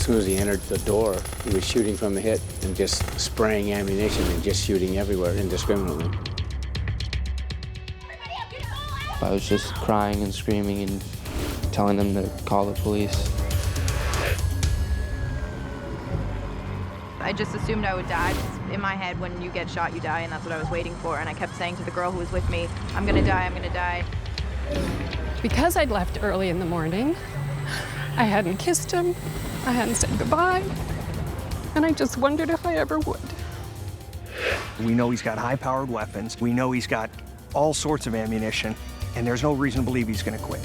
soon as he entered the door, he was shooting from the hip and just spraying ammunition and just shooting everywhere indiscriminately. I was just crying and screaming and telling them to call the police. I just assumed I would die. In my head, when you get shot, you die, and that's what I was waiting for. And I kept saying to the girl who was with me, I'm gonna die, I'm gonna die. Because I'd left early in the morning, I hadn't kissed him, I hadn't said goodbye, and I just wondered if I ever would. We know he's got high-powered weapons. We know he's got all sorts of ammunition, and there's no reason to believe he's gonna quit.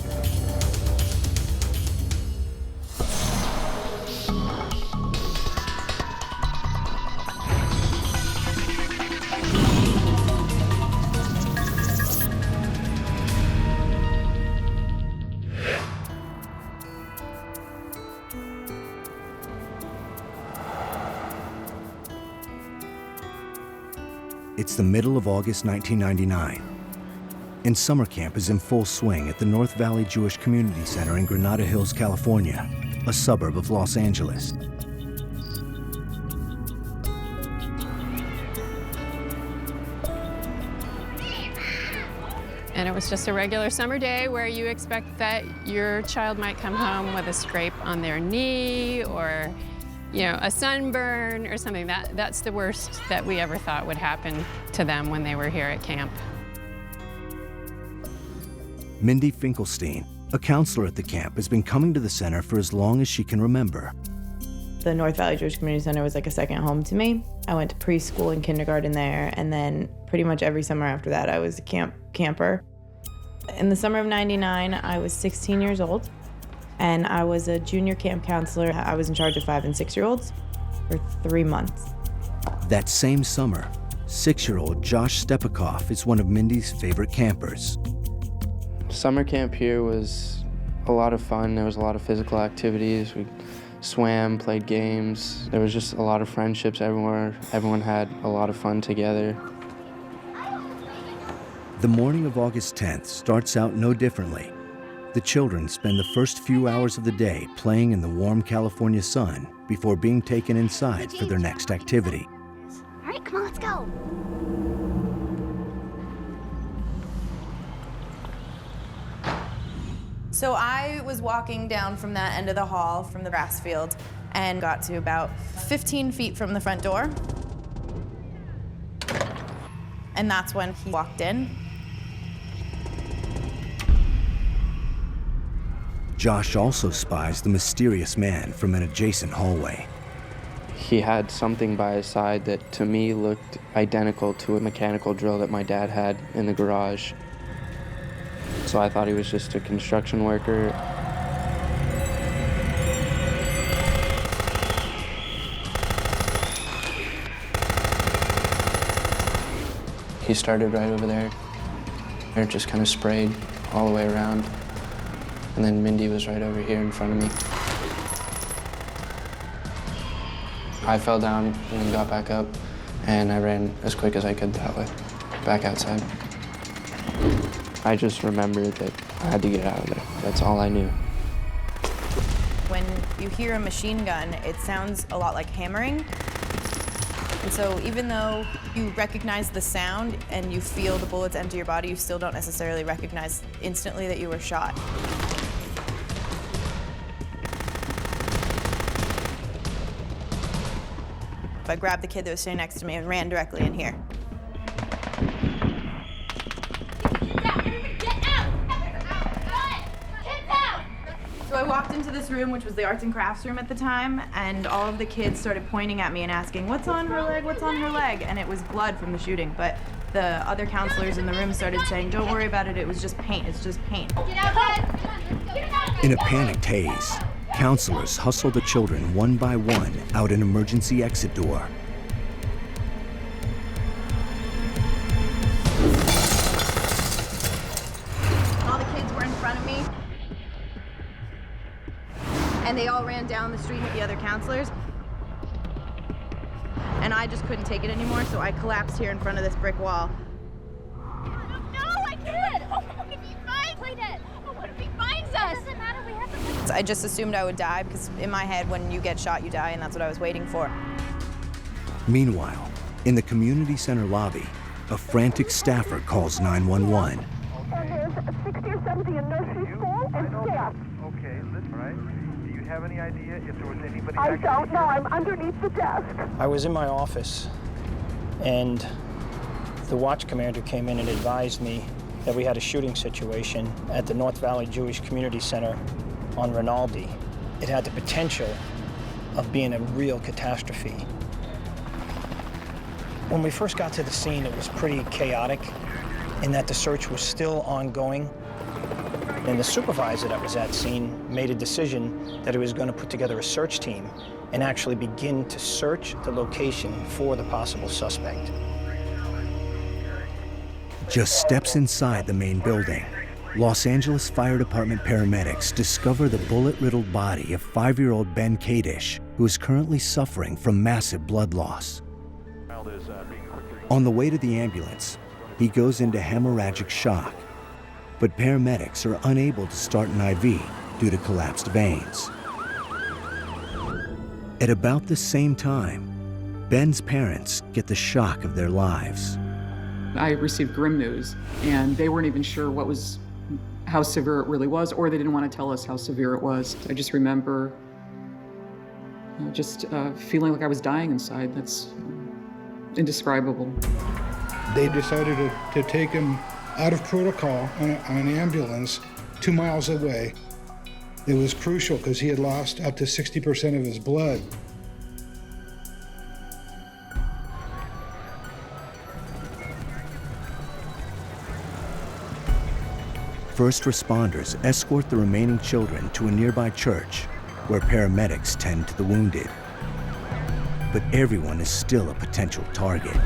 It's the middle of August 1999, and summer camp is in full swing at the North Valley Jewish Community Center in Granada Hills, California, a suburb of Los Angeles. And it was just a regular summer day where you expect that your child might come home with a scrape on their knee or, you know, a sunburn or something. That's the worst that we ever thought would happen to them when they were here at camp. Mindy Finkelstein, a counselor at the camp, has been coming to the center for as long as she can remember. The North Valley Jewish Community Center was like a second home to me. I went to preschool and kindergarten there, and then pretty much every summer after that, I was a camper. In the summer of '99, I was 16 years old, and I was a junior camp counselor. I was in charge of 5- and 6-year-olds for 3 months. That same summer, 6-year-old Josh Stepikoff is one of Mindy's favorite campers. Summer camp here was a lot of fun. There was a lot of physical activities. We swam, played games. There was just a lot of friendships everywhere. Everyone had a lot of fun together. The morning of August 10th starts out no differently. The children spend the first few hours of the day playing in the warm California sun before being taken inside for their next activity. All right, come on, let's go. So I was walking down from that end of the hall, from the grass field, and got to about 15 feet from the front door. And that's when he walked in. Josh also spies the mysterious man from an adjacent hallway. He had something by his side that to me looked identical to a mechanical drill that my dad had in the garage. So I thought he was just a construction worker. He started right over there. It just kind of sprayed all the way around. And then Mindy was right over here in front of me. I fell down and then got back up, and I ran as quick as I could that way, back outside. I just remembered that I had to get out of there. That's all I knew. When you hear a machine gun, it sounds a lot like hammering. And so even though you recognize the sound and you feel the bullets enter your body, you still don't necessarily recognize instantly that you were shot. I grabbed the kid that was sitting next to me and ran directly in here. So I walked into this room, which was the arts and crafts room at the time, and all of the kids started pointing at me and asking, "What's on her leg? What's on her leg?" And it was blood from the shooting, but the other counselors in the room started saying, "Don't worry about it, it was just paint, it's just paint." Get out, In a panicked haze, counselors hustle the children one by one out an emergency exit door. All the kids were in front of me, and they all ran down the street with the other counselors. And I just couldn't take it anymore, so I collapsed here in front of this brick wall. No, I can't. Oh, if he finds it. Oh, what if he finds us? It doesn't matter, we have to. I just assumed I would die because in my head, when you get shot, you die, and that's what I was waiting for. Meanwhile, in the community center lobby, a frantic staffer calls 911. And there's 60 or 70 in nursery school and staff. Okay, listen, right? Do you have any idea if there was anybody? I don't know. I'm underneath the desk. I was in my office, and the watch commander came in and advised me that we had a shooting situation at the North Valley Jewish Community Center on Rinaldi. It had the potential of being a real catastrophe. When we first got to the scene, it was pretty chaotic in that the search was still ongoing. And the supervisor that was at scene made a decision that he was going to put together a search team and actually begin to search the location for the possible suspect. Just steps inside the main building, Los Angeles Fire Department paramedics discover the bullet-riddled body of 5-year-old Ben Kadish, who is currently suffering from massive blood loss. On the way to the ambulance, he goes into hemorrhagic shock, but paramedics are unable to start an IV due to collapsed veins. At about the same time, Ben's parents get the shock of their lives. I received grim news, and they weren't even sure how severe it really was, or they didn't want to tell us how severe it was. I just remember feeling like I was dying inside. That's indescribable. They decided to take him out of protocol on an ambulance 2 miles away. It was crucial because he had lost up to 60% of his blood. First responders escort the remaining children to a nearby church where paramedics tend to the wounded. But everyone is still a potential target.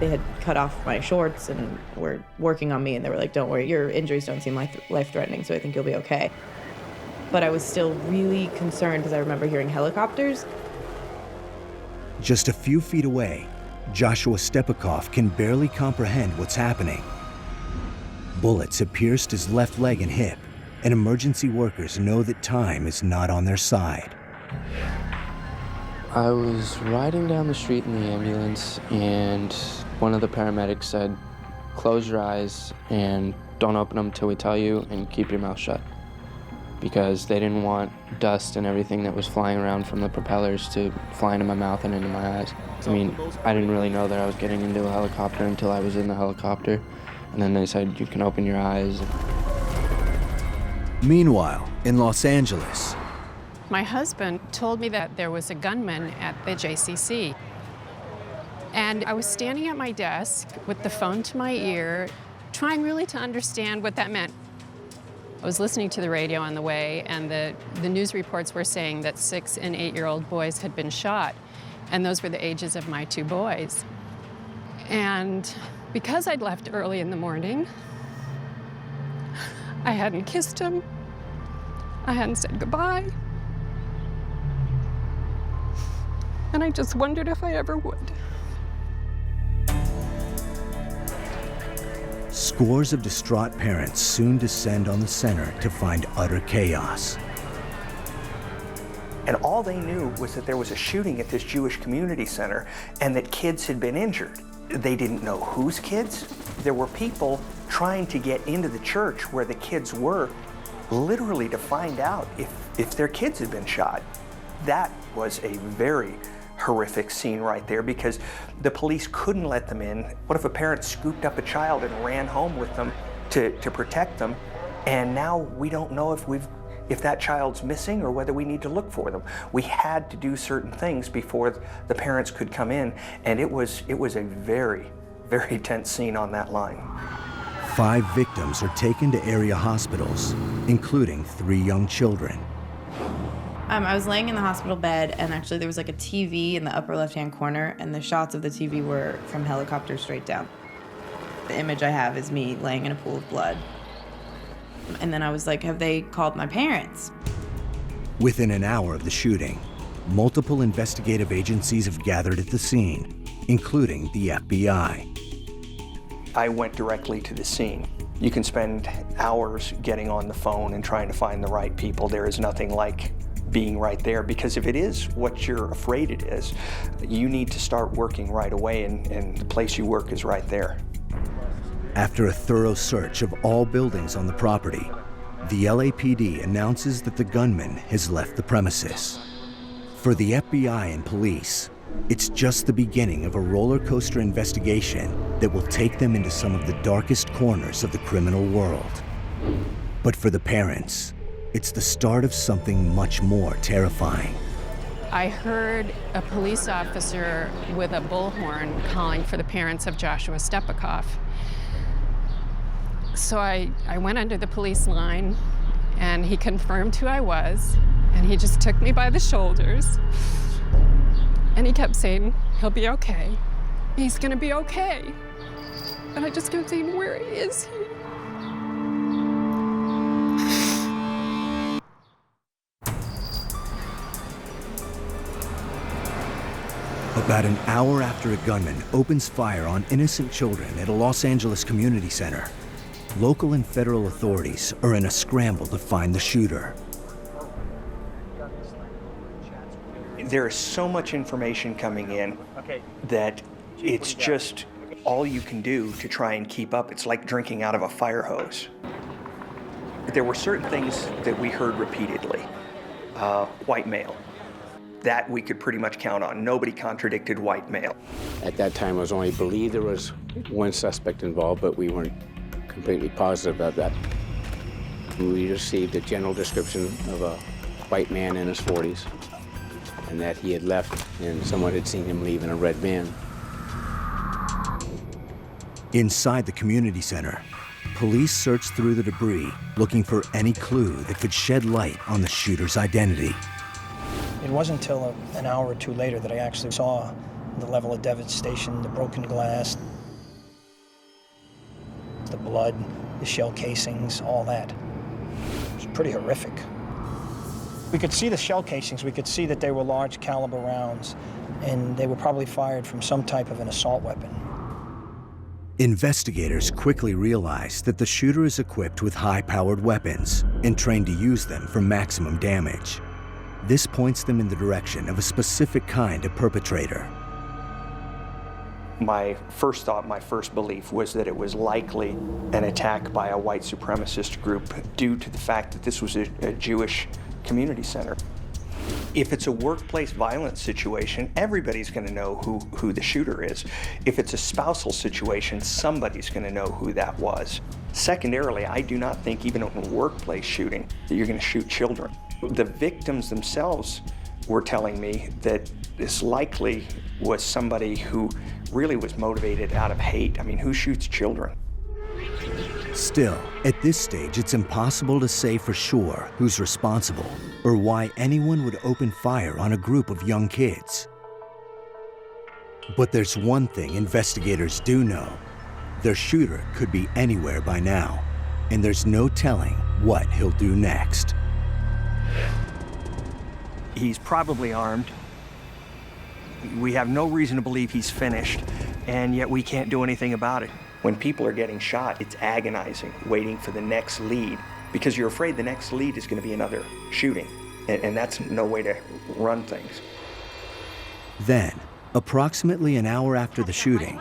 They had cut off my shorts and were working on me, and they were like, don't worry, your injuries don't seem life-threatening, so I think you'll be okay. But I was still really concerned because I remember hearing helicopters. Just a few feet away, Joshua Stepikoff can barely comprehend what's happening. Bullets have pierced his left leg and hip, and emergency workers know that time is not on their side. I was riding down the street in the ambulance, and one of the paramedics said, close your eyes and don't open them till we tell you, and keep your mouth shut. Because they didn't want dust and everything that was flying around from the propellers to fly into my mouth and into my eyes. I mean, I didn't really know that I was getting into a helicopter until I was in the helicopter. And then they said, you can open your eyes. Meanwhile, in Los Angeles, my husband told me that there was a gunman at the JCC. And I was standing at my desk with the phone to my ear, trying really to understand what that meant. I was listening to the radio on the way, and the news reports were saying that 6- and 8-year-old boys had been shot, and those were the ages of my 2 boys. And because I'd left early in the morning, I hadn't kissed him, I hadn't said goodbye, and I just wondered if I ever would. scores of distraught parents soon descend on the center to find utter chaos. And all they knew was that there was a shooting at this Jewish community center and that kids had been injured. They didn't know whose kids. There were people trying to get into the church where the kids were, literally to find out if their kids had been shot. That was a very horrific scene right there because the police couldn't let them in. What if a parent scooped up a child and ran home with them to protect them? And now we don't know if that child's missing or whether we need to look for them. We had to do certain things before the parents could come in, and it was a very, very tense scene on that line. 5 victims are taken to area hospitals, including 3 young children. I was laying in the hospital bed, and actually there was like a TV in the upper left-hand corner, and the shots of the TV were from helicopters straight down. The image I have is me laying in a pool of blood. And then I was like, have they called my parents? Within an hour of the shooting, multiple investigative agencies have gathered at the scene, including the FBI. I went directly to the scene, You can spend hours getting on the phone and trying to find the right people. There is nothing like being right there, because if it is what you're afraid it is, you need to start working right away, and the place you work is right there. After a thorough search of all buildings on the property, the LAPD announces that the gunman has left the premises. For the FBI and police, it's just the beginning of a roller coaster investigation that will take them into some of the darkest corners of the criminal world. But for the parents, it's the start of something much more terrifying. I heard a police officer with a bullhorn calling for the parents of Joshua Stepikoff. So I went under the police line, and he confirmed who I was, and he just took me by the shoulders, and he kept saying, "He'll be okay. He's gonna be okay." And I just kept saying, "Where is he?" About an hour after a gunman opens fire on innocent children at a Los Angeles community center, local and federal authorities are in a scramble to find the shooter. There is so much information coming in that it's just all you can do to try and keep up. It's like drinking out of a fire hose. There were certain things that we heard repeatedly. White male. That we could pretty much count on. Nobody contradicted white male. At that time, it was only believed there was one suspect involved, but we weren't completely positive about that. We received a general description of a white man in his 40s, and that he had left, and someone had seen him leave in a red van. Inside the community center, police searched through the debris, looking for any clue that could shed light on the shooter's identity. It wasn't until an hour or two later that I actually saw the level of devastation, the broken glass, the blood, the shell casings, all that. It was pretty horrific. We could see the shell casings. We could see that they were large caliber rounds, and they were probably fired from some type of an assault weapon. Investigators quickly realized that the shooter is equipped with high-powered weapons and trained to use them for maximum damage. This points them in the direction of a specific kind of perpetrator. My first thought, my first belief was that it was likely an attack by a white supremacist group due to the fact that this was a Jewish community center. If it's a workplace violence situation, everybody's going to know who the shooter is. If it's a spousal situation, somebody's going to know who that was. Secondarily, I do not think even in a workplace shooting that you're going to shoot children. The victims themselves were telling me that this likely was somebody who really was motivated out of hate. I mean, who shoots children? Still, at this stage, it's impossible to say for sure who's responsible or why anyone would open fire on a group of young kids. But there's one thing investigators do know. Their shooter could be anywhere by now, and there's no telling what he'll do next. He's probably armed. We have no reason to believe he's finished, and yet we can't do anything about it. When people are getting shot, it's agonizing, waiting for the next lead, because you're afraid the next lead is going to be another shooting, and that's no way to run things. Then, approximately an hour after the shooting,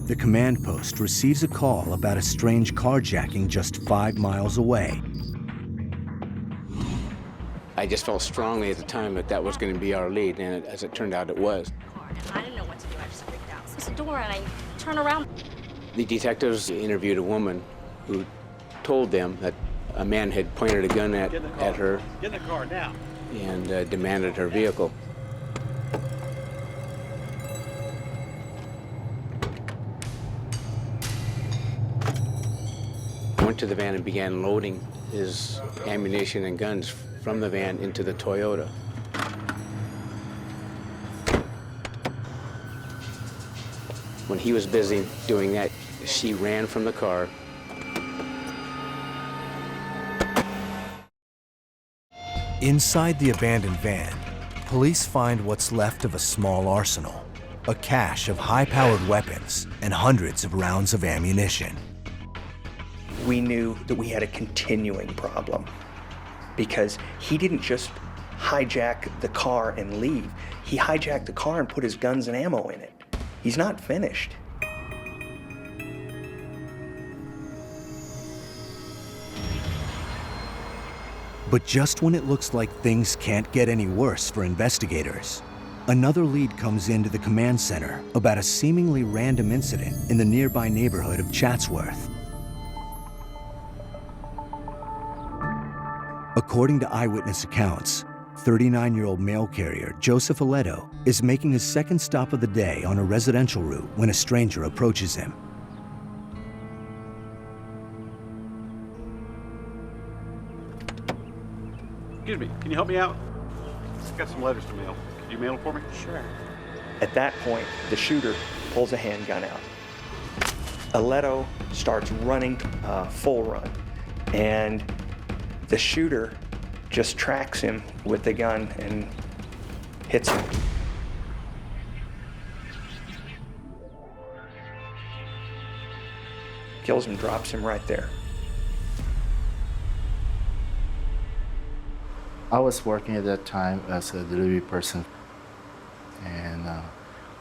the command post receives a call about a strange carjacking just 5 miles away. I just felt strongly at the time that that was going to be our lead, and as it turned out, it was. I didn't know what to do. I just freaked out. Close the door and I turn around. The detectives interviewed a woman who told them that a man had pointed a gun at her. Get in the car now. And demanded her vehicle. I went to the van and began loading his ammunition and guns from the van into the Toyota. When he was busy doing that, she ran from the car. Inside the abandoned van, police find what's left of a small arsenal, a cache of high-powered weapons, and hundreds of rounds of ammunition. we knew that we had a continuing problem, because he didn't just hijack the car and leave. He hijacked the car and put his guns and ammo in it. He's not finished. But just when it looks like things can't get any worse for investigators, another lead comes into the command center about a seemingly random incident in the nearby neighborhood of Chatsworth. According to eyewitness accounts, 39-year-old mail carrier Joseph Aledo is making his second stop of the day on a residential route when a stranger approaches him. Excuse me, can you help me out? I've got some letters to mail. Could you mail them for me? Sure. At that point, the shooter pulls a handgun out. Aledo starts running full run, and the shooter just tracks him with the gun and hits him. Kills him, drops him right there. I was working at that time as a delivery person, and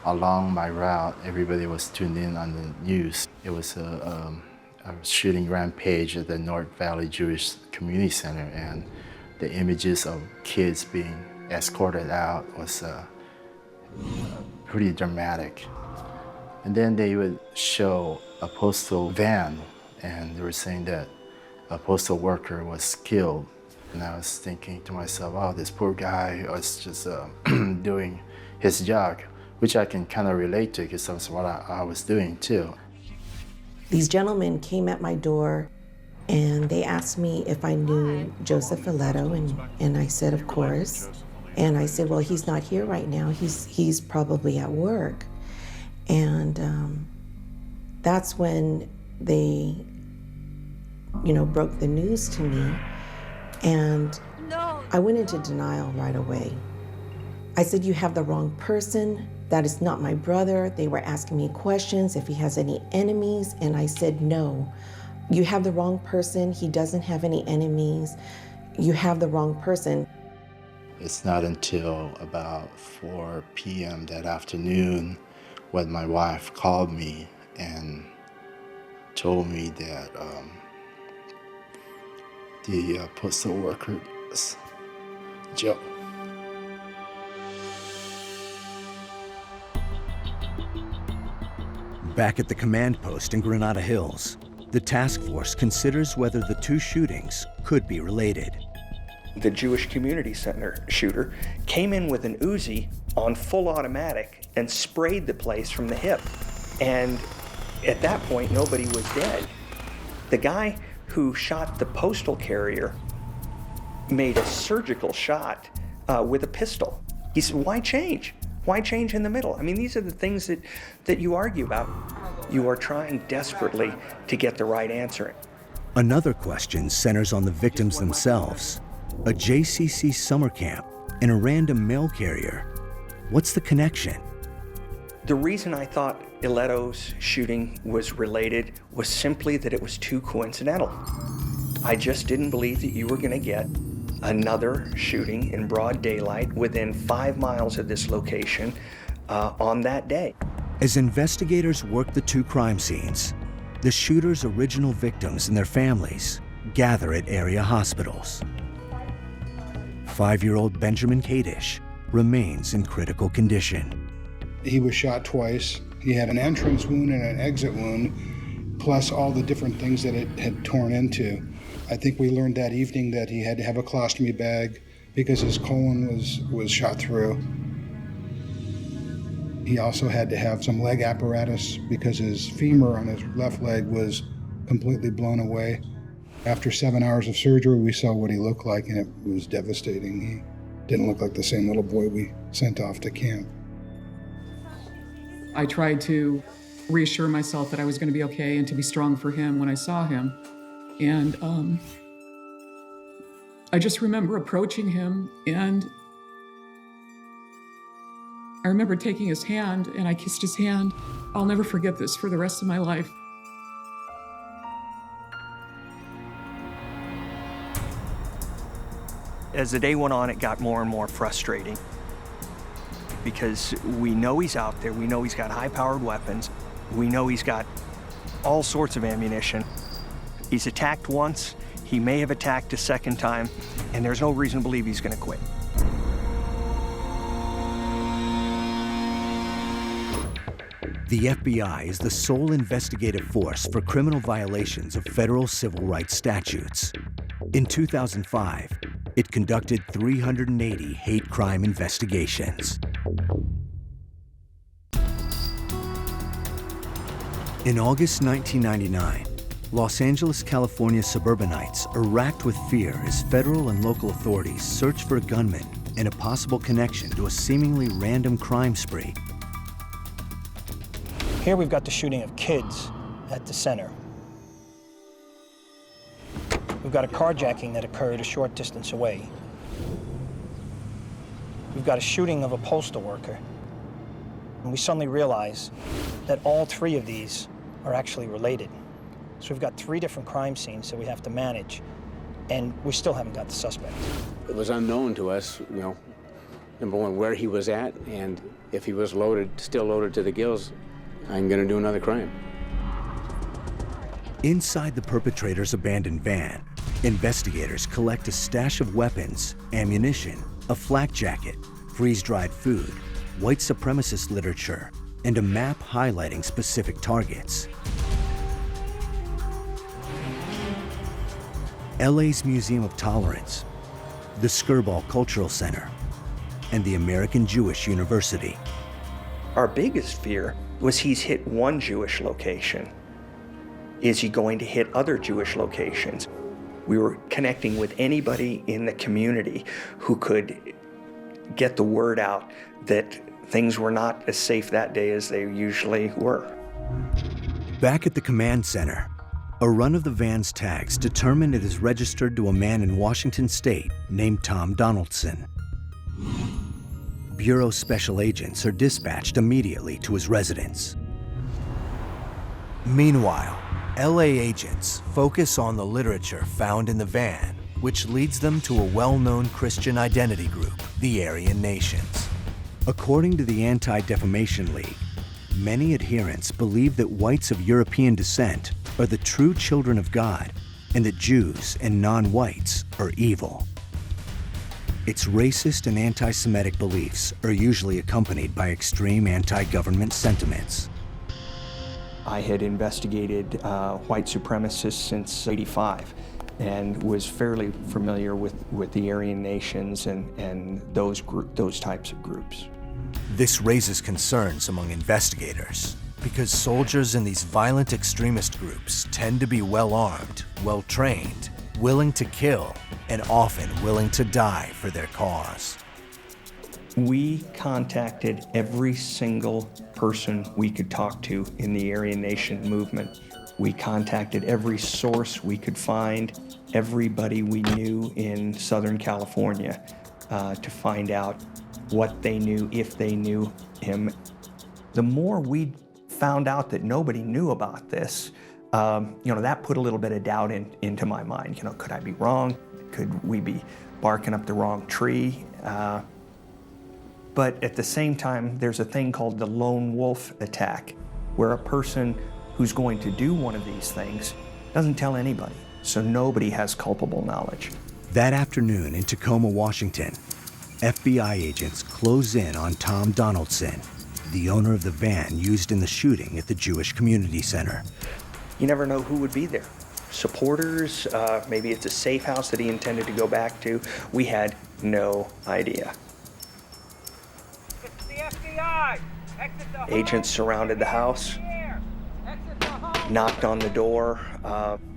along my route, everybody was tuned in on the news. It was a shooting rampage at the North Valley Jewish Community Center, and the images of kids being escorted out was pretty dramatic. And then they would show a postal van, and they were saying that a postal worker was killed. And I was thinking to myself, oh, this poor guy was just doing his job, which I can kind of relate to because that's what I was doing too. These gentlemen came at my door and they asked me if I knew Joseph Aledo, and I said, of course. And I said, well, he's not here right now. He's probably at work. And that's when they, broke the news to me. And I went into denial right away. I said, you have the wrong person. That is not my brother. They were asking me questions if he has any enemies, and I said, no. You have the wrong person. He doesn't have any enemies. You have the wrong person. It's not until about 4 p.m. that afternoon when my wife called me and told me that the postal worker was Joe. Back at the command post in Granada Hills, the task force considers whether the two shootings could be related. The Jewish Community Center shooter came in with an Uzi on full automatic and sprayed the place from the hip. And at that point, nobody was dead. The guy who shot the postal carrier made a surgical shot with a pistol. He said, why change? Why change in the middle? I mean, these are the things that you argue about. You are trying desperately to get the right answer. Another question centers on the victims themselves. A JCC summer camp and a random mail carrier. What's the connection? The reason I thought Aledo's shooting was related was simply that it was too coincidental. I just didn't believe that you were going to get another shooting in broad daylight within 5 miles of this location on that day. As investigators work the two crime scenes, the shooter's original victims and their families gather at area hospitals. 5-year-old Benjamin Kadish remains in critical condition. He was shot twice. He had an entrance wound and an exit wound, plus all the different things that it had torn into. I think we learned that evening that he had to have a colostomy bag because his colon was shot through. He also had to have some leg apparatus because his femur on his left leg was completely blown away. After 7 hours of surgery, we saw what he looked like, and it was devastating. He didn't look like the same little boy we sent off to camp. I tried to reassure myself that I was going to be okay and to be strong for him when I saw him. And I just remember approaching him, and I remember taking his hand, and I kissed his hand. I'll never forget this for the rest of my life. As the day went on, it got more and more frustrating because we know he's out there, we know he's got high-powered weapons, we know he's got all sorts of ammunition. He's attacked once, he may have attacked a second time, and there's no reason to believe he's gonna quit. The FBI is the sole investigative force for criminal violations of federal civil rights statutes. In 2005, it conducted 380 hate crime investigations. In August 1999, Los Angeles, California suburbanites are racked with fear as federal and local authorities search for a gunman and a possible connection to a seemingly random crime spree. Here we've got the shooting of kids at the center. We've got a carjacking that occurred a short distance away. We've got a shooting of a postal worker. And we suddenly realize that all three of these are actually related. So we've got 3 different crime scenes that we have to manage, and we still haven't got the suspect. It was unknown to us, you know, number one, where he was at, and if he was loaded, still loaded to the gills, I'm gonna do another crime. Inside the perpetrator's abandoned van, investigators collect a stash of weapons, ammunition, a flak jacket, freeze-dried food, white supremacist literature, and a map highlighting specific targets. LA's Museum of Tolerance, the Skirball Cultural Center, and the American Jewish University. Our biggest fear was he's hit one Jewish location. Is he going to hit other Jewish locations? We were connecting with anybody in the community who could get the word out that things were not as safe that day as they usually were. Back at the command center, a run of the van's tags determine it is registered to a man in Washington state named Tom Donaldson. Bureau special agents are dispatched immediately to his residence. Meanwhile, LA agents focus on the literature found in the van, which leads them to a well-known Christian identity group, the Aryan Nations. According to the Anti-Defamation League, many adherents believe that whites of European descent are the true children of God and that Jews and non-whites are evil. Its racist and anti-Semitic beliefs are usually accompanied by extreme anti-government sentiments. I had investigated white supremacists since '85 and was fairly familiar with the Aryan Nations and those types of groups. This raises concerns among investigators because soldiers in these violent extremist groups tend to be well-armed, well-trained, willing to kill, and often willing to die for their cause. We contacted every single person we could talk to in the Aryan Nation movement. We contacted every source we could find, everybody we knew in Southern California to find out what they knew, if they knew him. The more we found out that nobody knew about this, that put a little bit of doubt into my mind. Could I be wrong? Could we be barking up the wrong tree? But at the same time, there's a thing called the lone wolf attack, where a person who's going to do one of these things doesn't tell anybody, so nobody has culpable knowledge. That afternoon in Tacoma, Washington, FBI agents close in on Tom Donaldson, the owner of the van used in the shooting at the Jewish Community Center. You never know who would be there. Supporters, maybe it's a safe house that he intended to go back to. We had no idea. It's the FBI! Exit the home. Agents surrounded the house, knocked on the door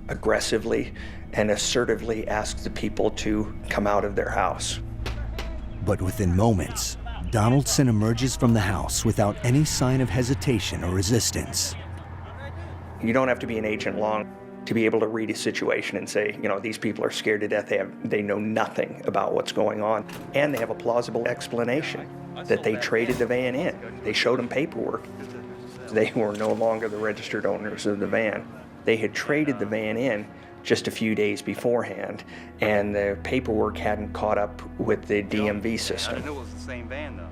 aggressively and assertively asked the people to come out of their house. But within moments, Donaldson emerges from the house without any sign of hesitation or resistance. You don't have to be an agent long to be able to read a situation and say, these people are scared to death. They know nothing about what's going on, and they have a plausible explanation that they traded the van in. They showed them paperwork. They were no longer the registered owners of the van. They had traded the van in just a few days beforehand, and the paperwork hadn't caught up with the DMV system. I didn't know it was the same van, though.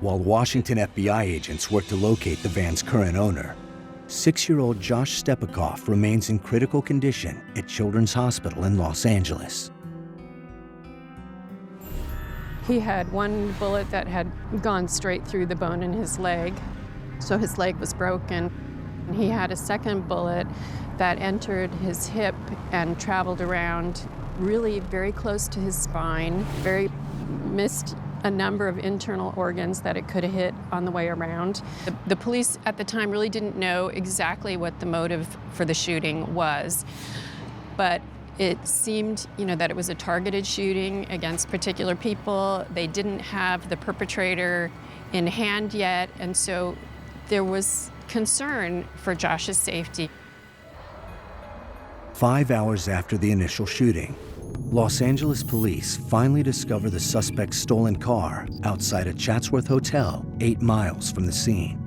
While Washington FBI agents work to locate the van's current owner, 6-year-old Josh Stepikoff remains in critical condition at Children's Hospital in Los Angeles. He had one bullet that had gone straight through the bone in his leg, so his leg was broken. And he had a second bullet that entered his hip and traveled around really very close to his spine, missed a number of internal organs that it could have hit on the way around. The police at the time really didn't know exactly what the motive for the shooting was, but it seemed, that it was a targeted shooting against particular people. They didn't have the perpetrator in hand yet, and so there was concern for Josh's safety. 5 hours after the initial shooting, Los Angeles police finally discover the suspect's stolen car outside a Chatsworth hotel 8 miles from the scene.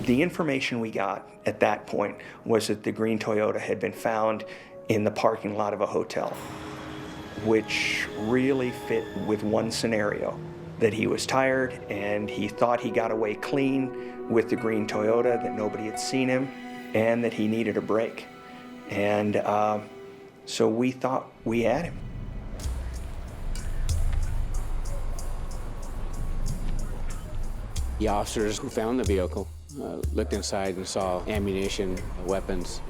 The information we got at that point was that the green Toyota had been found in the parking lot of a hotel, which really fit with one scenario, that he was tired and he thought he got away clean with the green Toyota, that nobody had seen him, and that he needed a break. And so we thought we had him. The officers who found the vehicle looked inside and saw ammunition, weapons,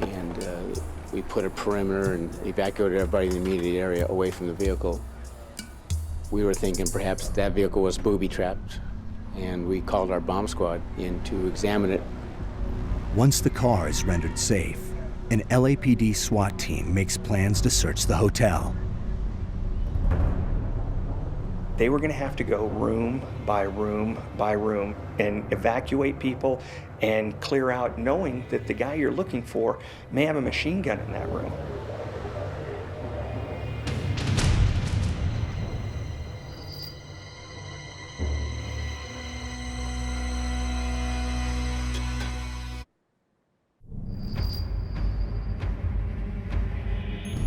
and we put a perimeter and evacuated everybody in the immediate area away from the vehicle. We were thinking perhaps that vehicle was booby-trapped, and we called our bomb squad in to examine it. Once the car is rendered safe, an LAPD SWAT team makes plans to search the hotel. They were going to have to go room by room by room and evacuate people and clear out, knowing that the guy you're looking for may have a machine gun in that room.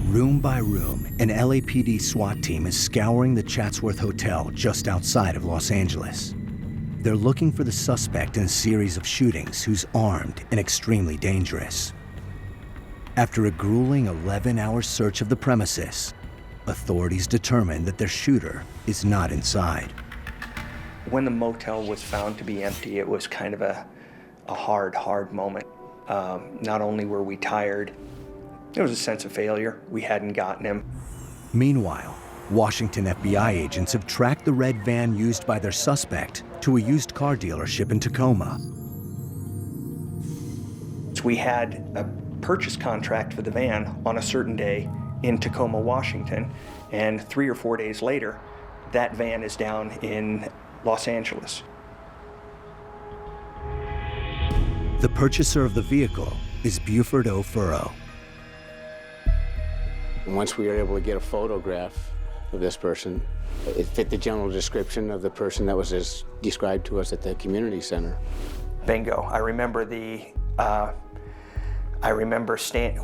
Room by room, an LAPD SWAT team is scouring the Chatsworth Hotel just outside of Los Angeles. They're looking for the suspect in a series of shootings who's armed and extremely dangerous. After a grueling 11-hour search of the premises, authorities determine that their shooter is not inside. When the motel was found to be empty, it was kind of a hard moment. Not only were we tired, there was a sense of failure. We hadn't gotten him. Meanwhile, Washington FBI agents have tracked the red van used by their suspect to a used car dealership in Tacoma. We had a purchase contract for the van on a certain day in Tacoma, Washington, and 3 or 4 days later, that van is down in Los Angeles. The purchaser of the vehicle is Buford Furrow. Once we were able to get a photograph of this person, it fit the general description of the person that was described to us at the community center. Bingo. I remember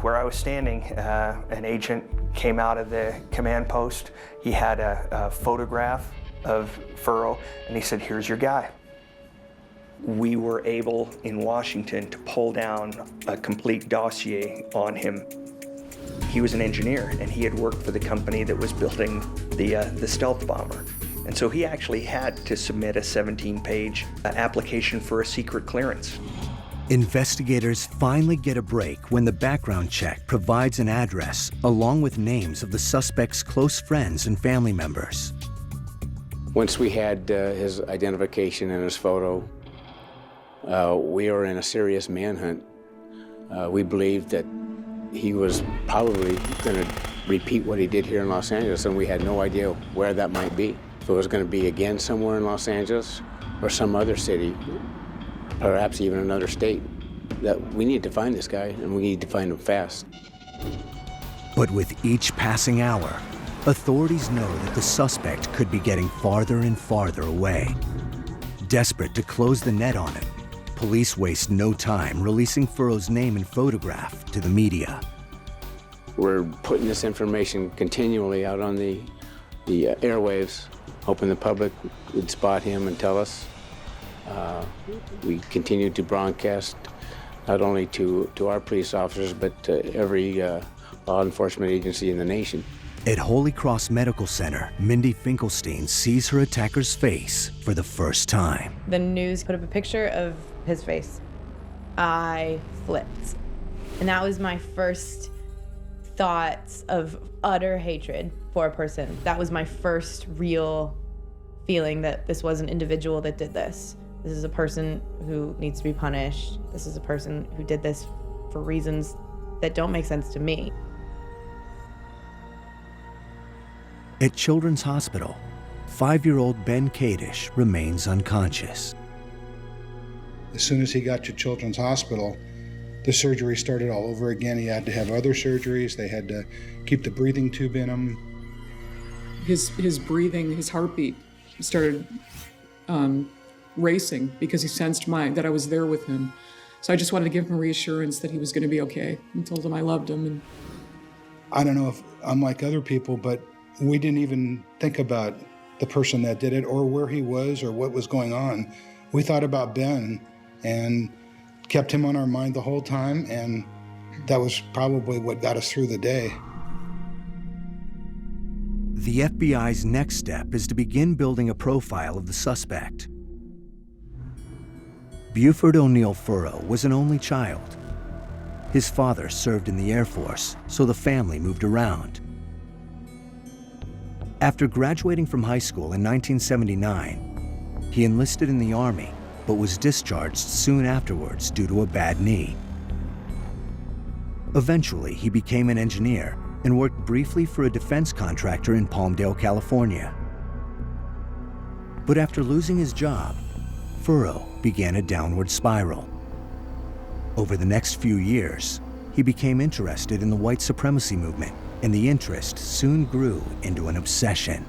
where I was standing, an agent came out of the command post. He had a photograph of Furrow, and he said, "Here's your guy." We were able in Washington to pull down a complete dossier on him. He was an engineer, and he had worked for the company that was building the stealth bomber. And so he actually had to submit a 17-page application for a secret clearance. Investigators finally get a break when the background check provides an address along with names of the suspect's close friends and family members. Once we had his identification and his photo, we were in a serious manhunt. We believed that he was probably going to repeat what he did here in Los Angeles, and we had no idea where that might be. If it was going to be again somewhere in Los Angeles or some other city, perhaps even another state, that we need to find this guy, and we need to find him fast. But with each passing hour, authorities know that the suspect could be getting farther and farther away. Desperate to close the net on him, Police waste no time releasing Furrow's name and photograph to the media. We're putting this information continually out on the airwaves, hoping the public would spot him and tell us. We continue to broadcast not only to our police officers, but to every law enforcement agency in the nation. At Holy Cross Medical Center, Mindy Finkelstein sees her attacker's face for the first time. The news put up a picture of his face. I flipped. And that was my first thoughts of utter hatred for a person. That was my first real feeling that this was an individual that did this. This is a person who needs to be punished. This is a person who did this for reasons that don't make sense to me. At Children's Hospital, 5-year-old Ben Kadish remains unconscious. As soon as he got to Children's Hospital, the surgery started all over again. He had to have other surgeries. They had to keep the breathing tube in him. His breathing, his heartbeat started racing because he sensed that I was there with him. So I just wanted to give him reassurance that he was going to be okay, and told him I loved him. And I don't know if I'm like other people, but we didn't even think about the person that did it or where he was or what was going on. We thought about Ben and kept him on our mind the whole time, and that was probably what got us through the day. The FBI's next step is to begin building a profile of the suspect. Buford O'Neill Furrow was an only child. His father served in the Air Force, so the family moved around. After graduating from high school in 1979, he enlisted in the Army, but was discharged soon afterwards due to a bad knee. Eventually, he became an engineer and worked briefly for a defense contractor in Palmdale, California. But after losing his job, Furrow began a downward spiral. Over the next few years, he became interested in the white supremacy movement, and the interest soon grew into an obsession.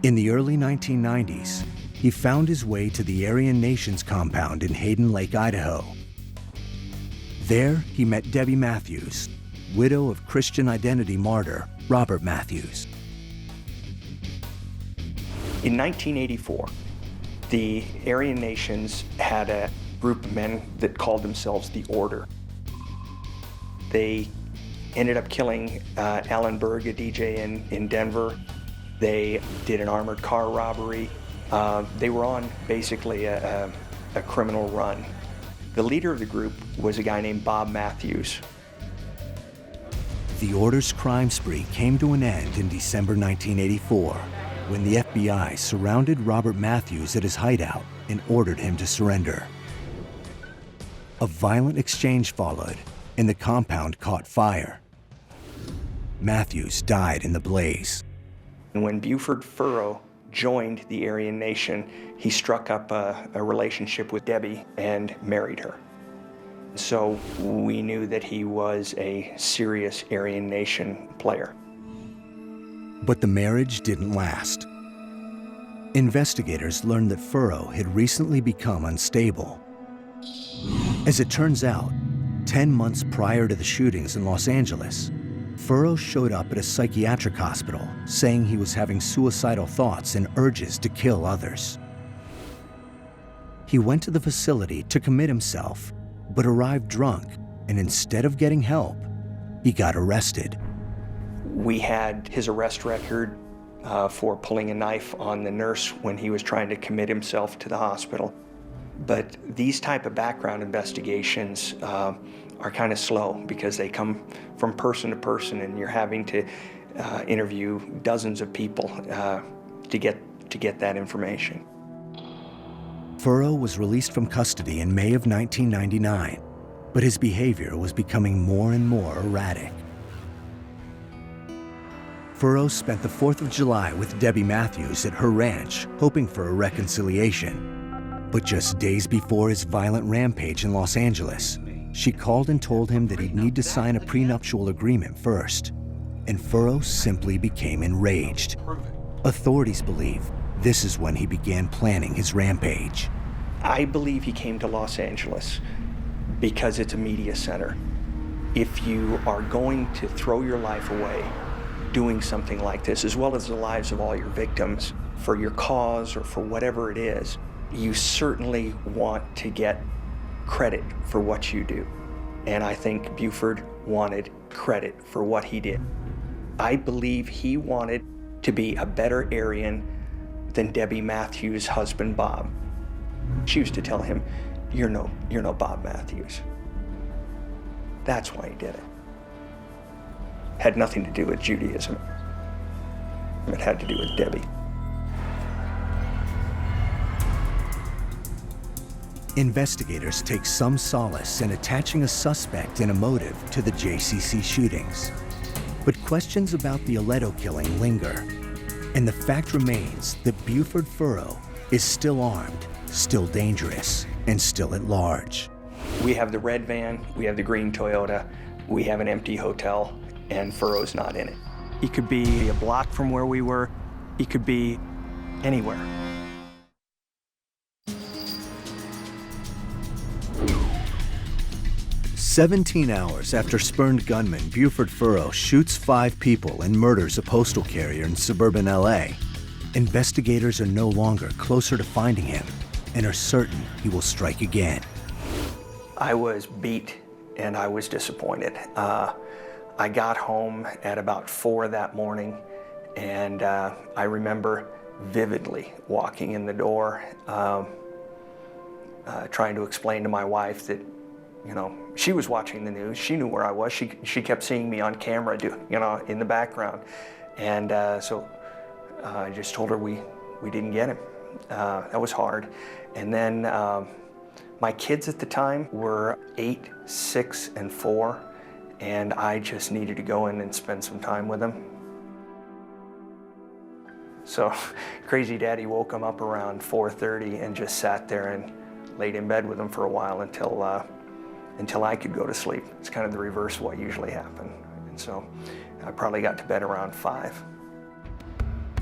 In the early 1990s, he found his way to the Aryan Nations compound in Hayden Lake, Idaho. There, he met Debbie Matthews, widow of Christian identity martyr Robert Matthews. In 1984, the Aryan Nations had a group of men that called themselves the Order. They ended up killing Alan Berg, a DJ in Denver. They did an armored car robbery. They were on basically a criminal run. The leader of the group was a guy named Bob Matthews. The Order's crime spree came to an end in December 1984, when the FBI surrounded Robert Matthews at his hideout and ordered him to surrender. A violent exchange followed, and the compound caught fire. Matthews died in the blaze. And when Buford Furrow joined the Aryan Nation, he struck up a relationship with Debbie and married her. So we knew that he was a serious Aryan Nation player. But the marriage didn't last. Investigators learned that Furrow had recently become unstable. As it turns out, 10 months prior to the shootings in Los Angeles, Furrow showed up at a psychiatric hospital saying he was having suicidal thoughts and urges to kill others. He went to the facility to commit himself, but arrived drunk, and instead of getting help, he got arrested. We had his arrest record for pulling a knife on the nurse when he was trying to commit himself to the hospital. But these type of background investigations are kind of slow because they come from person to person, and you're having to interview dozens of people to get that information. Furrow was released from custody in May of 1999, but his behavior was becoming more and more erratic. Furrow spent the 4th of July with Debbie Matthews at her ranch, hoping for a reconciliation. But just days before his violent rampage in Los Angeles, she called and told him that he'd need to sign a prenuptial agreement first, and Furrow simply became enraged. Authorities believe this is when he began planning his rampage. I believe he came to Los Angeles because it's a media center. If you are going to throw your life away doing something like this, as well as the lives of all your victims, for your cause or for whatever it is, you certainly want to get credit for what you do. And I think Buford wanted credit for what he did. I believe he wanted to be a better Aryan than Debbie Matthews' husband, Bob. She used to tell him, you're no Bob Matthews. That's why he did it. Had nothing to do with Judaism. It had to do with Debbie. Investigators take some solace in attaching a suspect and a motive to the JCC shootings. But questions about the Aledo killing linger, and the fact remains that Buford Furrow is still armed, still dangerous, and still at large. We have the red van, we have the green Toyota, we have an empty hotel, and Furrow's not in it. He could be a block from where we were, he could be anywhere. "17 hours after spurned gunman Buford Furrow shoots 5 people and murders a postal carrier in suburban LA, investigators are no longer closer to finding him and are certain he will strike again. I was beat and I was disappointed. I got home at about 4 that morning, and I remember vividly walking in the door, trying to explain to my wife that, you know, she was watching the news. She knew where I was. She kept seeing me on camera, in the background. And so I just told her we didn't get him. That was hard. And then my kids at the time were 8, 6, and 4, and I just needed to go in and spend some time with them. So Crazy Daddy woke him up around 4:30 and just sat there and laid in bed with him for a while until I could go to sleep. It's kind of the reverse of what usually happened. And so I probably got to bed around 5.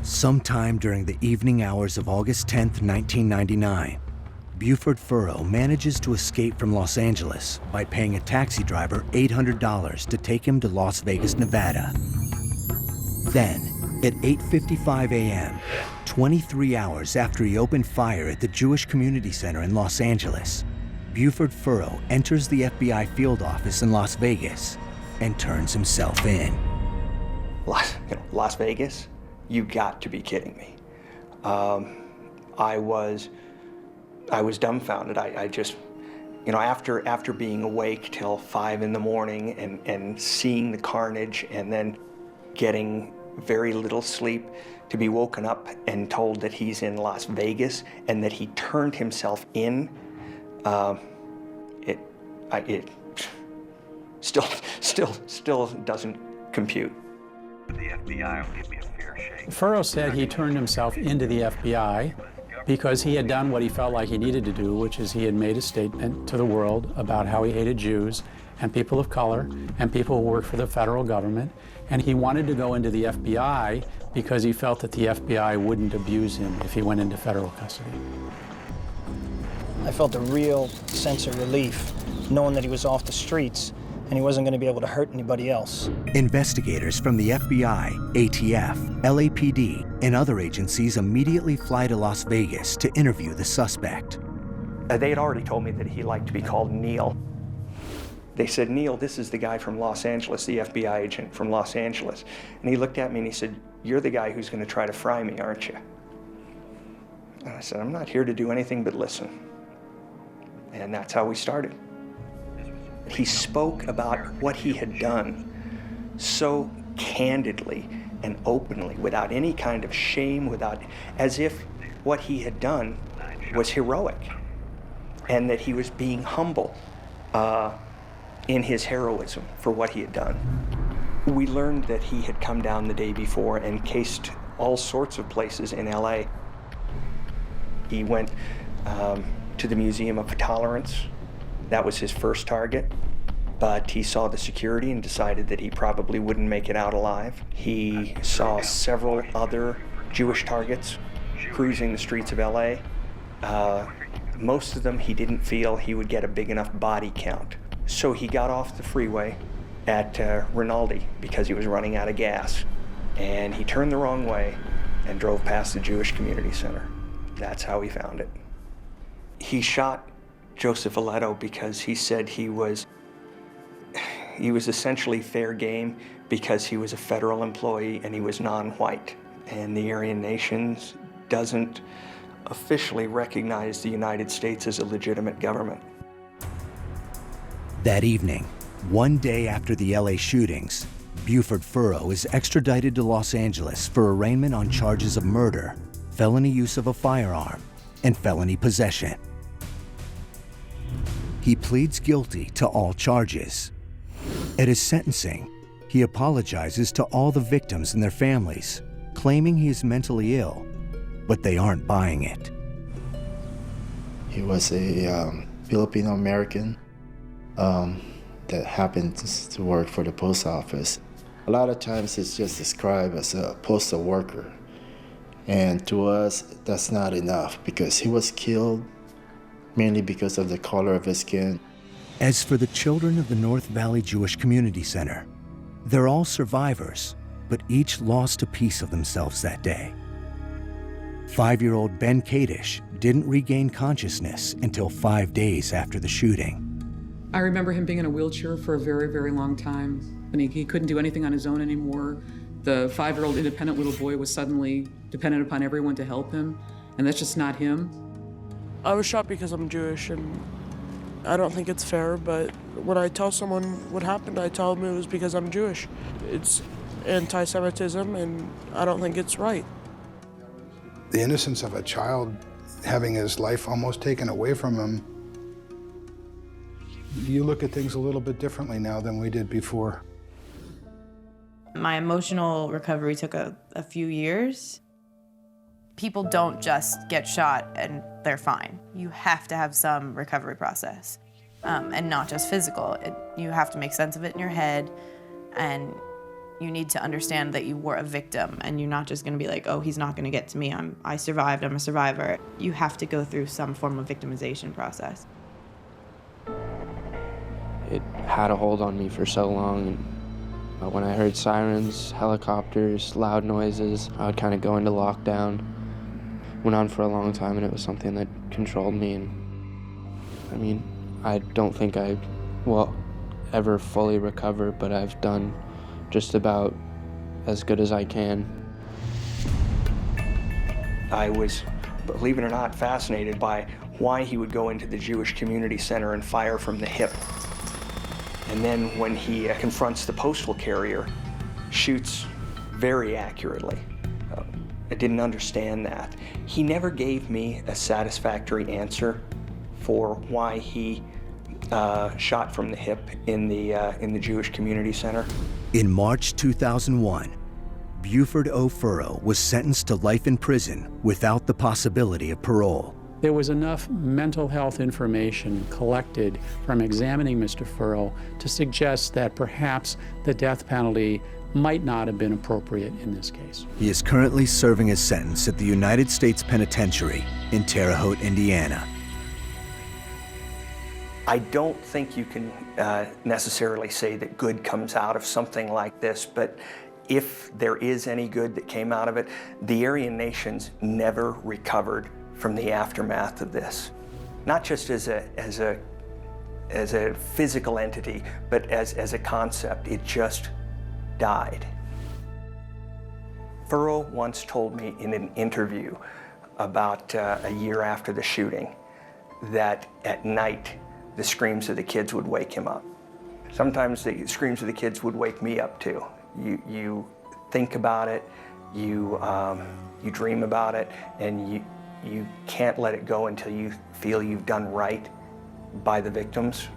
Sometime during the evening hours of August 10th, 1999, Buford Furrow manages to escape from Los Angeles by paying a taxi driver $800 to take him to Las Vegas, Nevada. Then, at 8:55 a.m., 23 hours after he opened fire at the Jewish Community Center in Los Angeles, Buford Furrow enters the FBI field office in Las Vegas and turns himself in. Las Vegas? You got to be kidding me. I was dumbfounded. I just, after being awake till 5 in the morning and seeing the carnage and then getting very little sleep, to be woken up and told that he's in Las Vegas and that he turned himself in, it still doesn't compute. The FBI will give me a fair shake. Furrow said he turned himself into the FBI because he had done what he felt like he needed to do, which is he had made a statement to the world about how he hated Jews and people of color and people who work for the federal government. And he wanted to go into the FBI because he felt that the FBI wouldn't abuse him if he went into federal custody. I felt a real sense of relief knowing that he was off the streets and he wasn't going to be able to hurt anybody else. Investigators from the FBI, ATF, LAPD, and other agencies immediately fly to Las Vegas to interview the suspect. They had already told me that he liked to be called Neil. They said, "Neil, this is the guy from Los Angeles, the FBI agent from Los Angeles." And he looked at me and he said, "You're the guy who's going to try to fry me, aren't you?" And I said, "I'm not here to do anything but listen." And that's how we started. He spoke about what he had done so candidly and openly, without any kind of shame, as if what he had done was heroic, and that he was being humble in his heroism for what he had done. We learned that he had come down the day before and cased all sorts of places in LA. He went to the Museum of Tolerance. That was his first target, but he saw the security and decided that he probably wouldn't make it out alive. He saw several other Jewish targets cruising the streets of LA. Most of them, he didn't feel he would get a big enough body count. So he got off the freeway at Rinaldi because he was running out of gas. And he turned the wrong way and drove past the Jewish Community Center. That's how he found it. He shot Joseph Aletto because he said he was essentially fair game because he was a federal employee and he was non-white. And the Aryan Nations doesn't officially recognize the United States as a legitimate government. That evening, one day after the LA shootings, Buford Furrow is extradited to Los Angeles for arraignment on charges of murder, felony use of a firearm, and felony possession. He pleads guilty to all charges. At his sentencing, he apologizes to all the victims and their families, claiming he is mentally ill, but they aren't buying it. He was a Filipino American that happened to work for the post office. A lot of times it's just described as a postal worker. And to us, that's not enough because he was killed mainly because of the color of his skin. As for the children of the North Valley Jewish Community Center, they're all survivors, but each lost a piece of themselves that day. 5-year-old Ben Kadish didn't regain consciousness until 5 days after the shooting. I remember him being in a wheelchair for a very, very long time. And he couldn't do anything on his own anymore. The 5-year-old independent little boy was suddenly dependent upon everyone to help him, and that's just not him. I was shot because I'm Jewish, and I don't think it's fair, but when I tell someone what happened, I tell them it was because I'm Jewish. It's anti-Semitism, and I don't think it's right. The innocence of a child having his life almost taken away from him, you look at things a little bit differently now than we did before. My emotional recovery took a few years. People don't just get shot and they're fine. You have to have some recovery process, and not just physical. You have to make sense of it in your head, and you need to understand that you were a victim, and you're not just gonna be like, oh, he's not gonna get to me, I survived, I'm a survivor. You have to go through some form of victimization process. It had a hold on me for so long. And when I heard sirens, helicopters, loud noises, I would kind of go into lockdown. Went on for a long time, and it was something that controlled me. And I mean, I don't think I will ever fully recover, but I've done just about as good as I can. I was, believe it or not, fascinated by why he would go into the Jewish Community Center and fire from the hip. And then when he confronts the postal carrier, shoots very accurately. I didn't understand that. He never gave me a satisfactory answer for why he shot from the hip in the Jewish Community Center. In March 2001, Buford O. Furrow was sentenced to life in prison without the possibility of parole. There was enough mental health information collected from examining Mr. Furrow to suggest that perhaps the death penalty might not have been appropriate in this case. He is currently serving his sentence at the United States Penitentiary in Terre Haute, Indiana. I don't think you can necessarily say that good comes out of something like this, but if there is any good that came out of it, the Aryan nations never recovered from the aftermath of this. Not just as a physical entity, but as a concept. It just died. Furrow once told me in an interview about a year after the shooting that at night the screams of the kids would wake him up. Sometimes the screams of the kids would wake me up too. You think about it, you dream about it, and you can't let it go until you feel you've done right by the victims.